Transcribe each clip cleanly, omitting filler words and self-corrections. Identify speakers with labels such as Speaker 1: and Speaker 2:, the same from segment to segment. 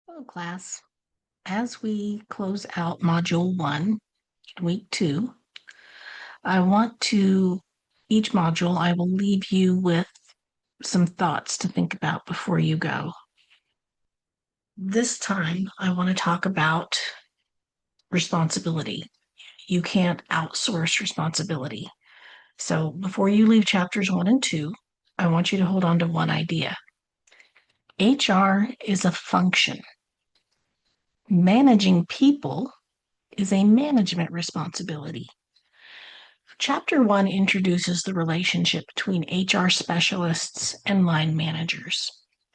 Speaker 1: Hello, class. As we close out Module 1, Week 2, each module, I will leave you with some thoughts to think about before you go. This time, I want to talk about responsibility. You can't outsource responsibility. So before you leave chapters 1 and 2, I want you to hold on to one idea. HR is a function. Managing people is a management responsibility. Chapter 1 introduces the relationship between HR specialists and line managers.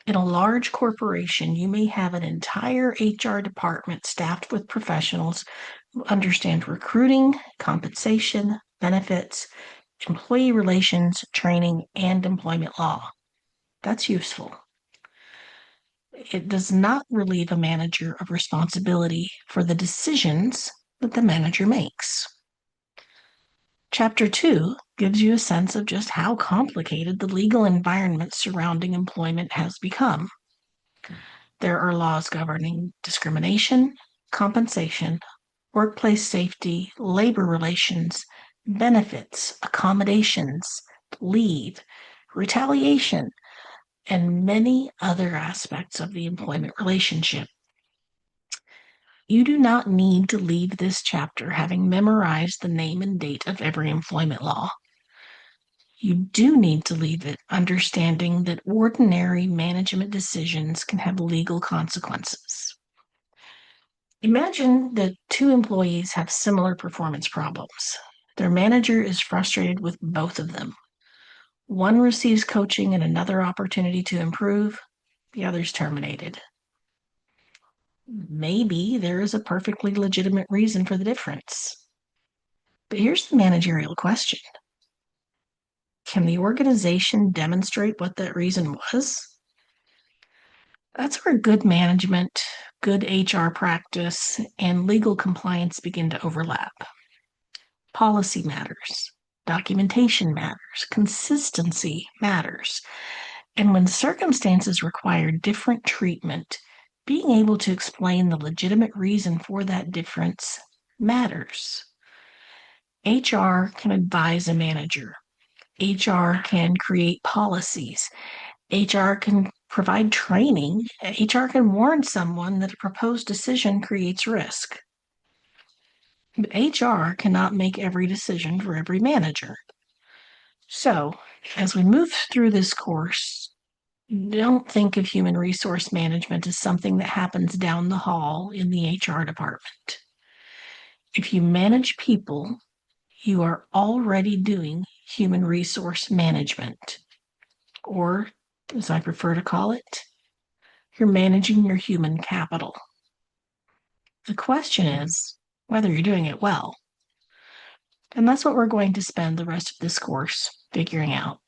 Speaker 1: In a large corporation, you may have an entire HR department staffed with professionals who understand recruiting, compensation, benefits, employee relations, training, and employment law. That's useful. It does not relieve a manager of responsibility for the decisions that the manager makes. Chapter 2 gives you a sense of just how complicated the legal environment surrounding employment has become. There are laws governing discrimination, compensation, workplace safety, labor relations, benefits, accommodations, leave, retaliation, and many other aspects of the employment relationship. You do not need to leave this chapter having memorized the name and date of every employment law. You do need to leave it understanding that ordinary management decisions can have legal consequences. Imagine that two employees have similar performance problems. Their manager is frustrated with both of them. One receives coaching and another opportunity to improve, the other's terminated. Maybe there is a perfectly legitimate reason for the difference. But here's the managerial question. Can the organization demonstrate what that reason was? That's where good management, good HR practice, and legal compliance begin to overlap. Policy matters, documentation matters, consistency matters. And when circumstances require different treatment, being able to explain the legitimate reason for that difference matters. HR can advise a manager. HR can create policies. HR can provide training. HR can warn someone that a proposed decision creates risk. But HR cannot make every decision for every manager. So, as we move through this course, don't think of human resource management as something that happens down the hall in the HR department. If you manage people, you are already doing human resource management, or as I prefer to call it, you're managing your human capital. The question is whether you're doing it well. And that's what we're going to spend the rest of this course figuring out.